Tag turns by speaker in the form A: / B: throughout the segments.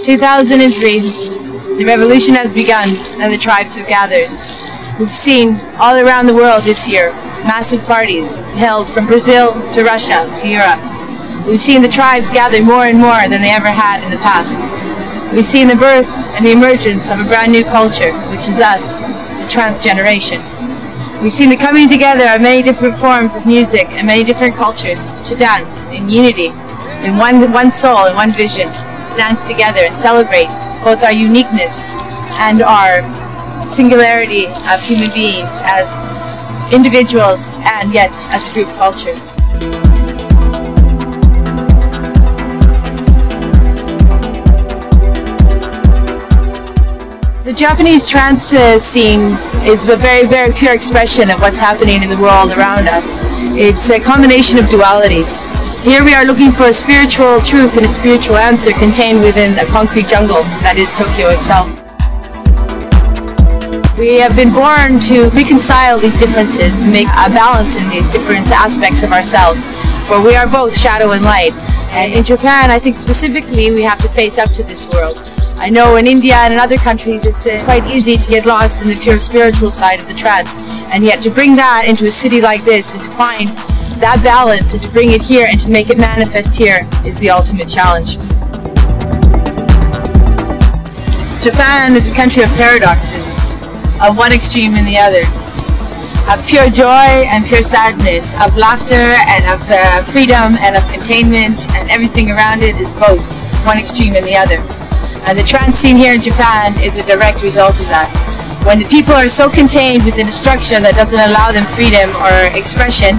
A: 2003, the revolution has begun and the tribes have gathered. We've seen all around the world this year massive parties held from Brazil to Russia to Europe. We've seen the tribes gather more and more than they ever had in the past. We've seen the birth and the emergence of a brand new culture, which is us, the trance generation. We've seen the coming together of many different forms of music and many different cultures to dance in unity, in one soul and one vision, to dance together and celebrate both our uniqueness and our singularity of human beings as individuals and yet as a group culture. The Japanese trance scene is a very, very pure expression of what's happening in the world around us. It's a combination of dualities. Here we are looking for a spiritual truth and a spiritual answer contained within a concrete jungle that is Tokyo itself. We have been born to reconcile these differences, to make a balance in these different aspects of ourselves, for we are both shadow and light. And in Japan, I think specifically, we have to face up to this world. I know in India and in other countries it's quite easy to get lost in the pure spiritual side of the trance, and yet to bring that into a city like this and to find that balance and to bring it here and to make it manifest here is the ultimate challenge. Japan is a country of paradoxes, of one extreme and the other, of pure joy and pure sadness, of laughter and of freedom and of containment, and everything around it is both one extreme and the other. And the trance scene here in Japan is a direct result of that. When the people are so contained within a structure that doesn't allow them freedom or expression,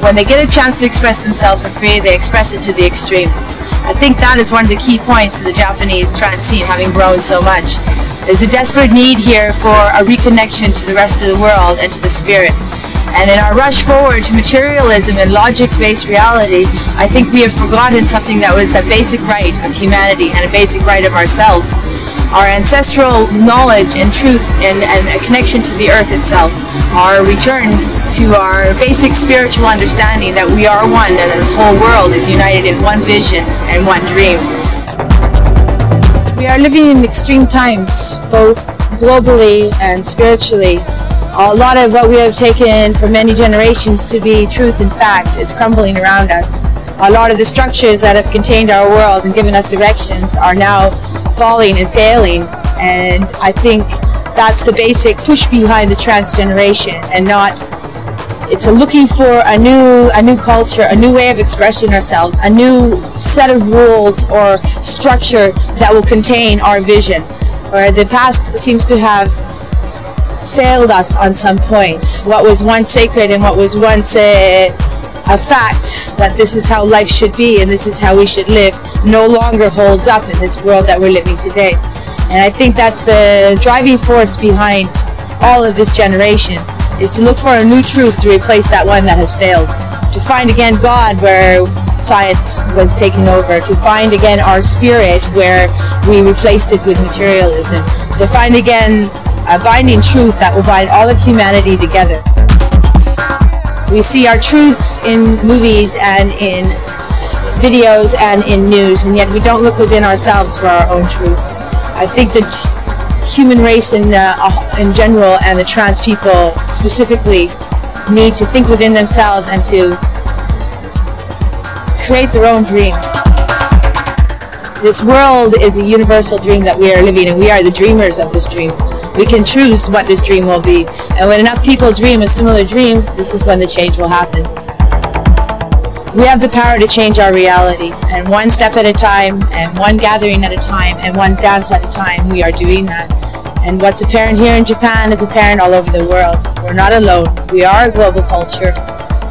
A: when they get a chance to express themselves for free, they express it to the extreme. I think that is one of the key points to the Japanese trance scene having grown so much. There's a desperate need here for a reconnection to the rest of the world and to the spirit. And in our rush forward to materialism and logic-based reality, I think we have forgotten something that was a basic right of humanity and a basic right of ourselves. Our ancestral knowledge and truth and a connection to the earth itself. Our return to our basic spiritual understanding that we are one and that this whole world is united in one vision and one dream. We are living in extreme times, both globally and spiritually. A lot of what we have taken for many generations to be truth and fact is crumbling around us. A lot of the structures that have contained our world and given us directions are now falling and failing, and I think that's the basic push behind the trance generation, and not it's looking for a new culture, a new way of expressing ourselves, a new set of rules or structure that will contain our vision. Where the past seems to have failed us on some point. What was once sacred and what was once a fact that this is how life should be and this is how we should live no longer holds up in this world that we're living today. And I think that's the driving force behind all of this generation, is to look for a new truth to replace that one that has failed, to find again God where science was taken over, to find again our spirit where we replaced it with materialism, to find again a binding truth that will bind all of humanity together. We see our truths in movies and in videos and in news, and yet we don't look within ourselves for our own truth. I think the human race in general and the trans people specifically need to think within themselves and to create their own dream. This world is a universal dream that we are living, and we are the dreamers of this dream. We can choose what this dream will be, and when enough people dream a similar dream, this is when the change will happen. We have the power to change our reality, and one step at a time, and one gathering at a time, and one dance at a time, we are doing that. And what's apparent here in Japan is apparent all over the world. We're not alone. We are a global culture.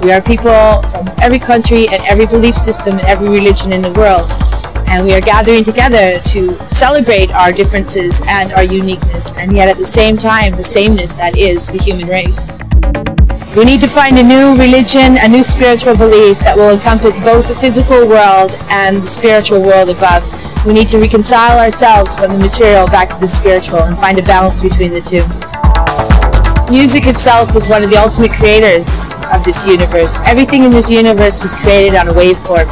A: We are people from every country and every belief system and every religion in the world. And we are gathering together to celebrate our differences and our uniqueness, and yet at the same time, the sameness that is the human race. We need to find a new religion, a new spiritual belief that will encompass both the physical world and the spiritual world above. We need to reconcile ourselves from the material back to the spiritual and find a balance between the two. Music itself is one of the ultimate creators of this universe. Everything in this universe was created on a waveform.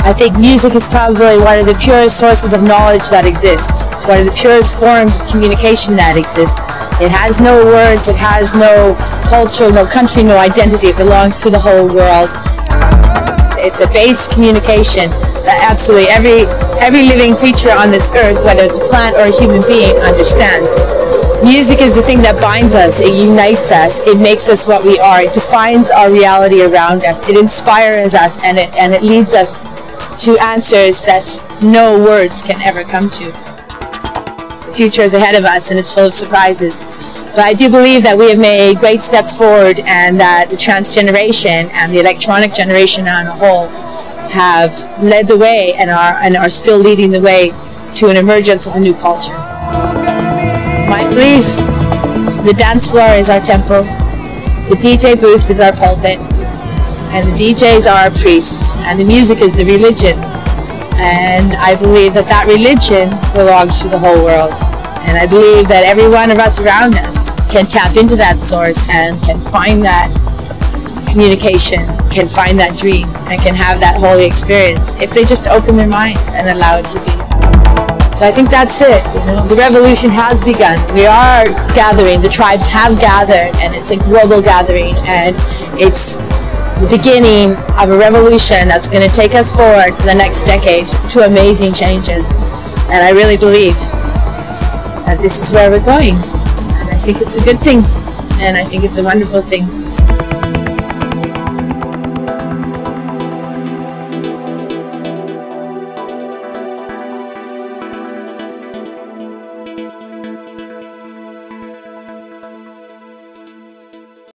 A: I think music is probably one of the purest sources of knowledge that exists. It's one of the purest forms of communication that exists. It has no words, it has no culture, no country, no identity. It belongs to the whole world. It's a base communication that absolutely every living creature on this earth, whether it's a plant or a human being, understands. Music is the thing that binds us, it unites us, it makes us what we are, it defines our reality around us, it inspires us, and it leads us to answers that no words can ever come to. The future is ahead of us and it's full of surprises. But I do believe that we have made great steps forward, and that the trance generation and the electronic generation on a whole have led the way and are still leading the way to an emergence of a new culture. My belief, the dance floor is our temple, the DJ booth is our pulpit, and the DJs are our priests, and the music is the religion. And I believe that that religion belongs to the whole world. And I believe that every one of us around us can tap into that source and can find that communication, can find that dream, and can have that holy experience if they just open their minds and allow it to be. So I think that's it. The revolution has begun. We are gathering, the tribes have gathered, and it's a global gathering, and it's the beginning of a revolution that's going to take us forward to the next decade to amazing changes. And I really believe that this is where we're going. And I think it's a good thing. And I think it's a wonderful thing.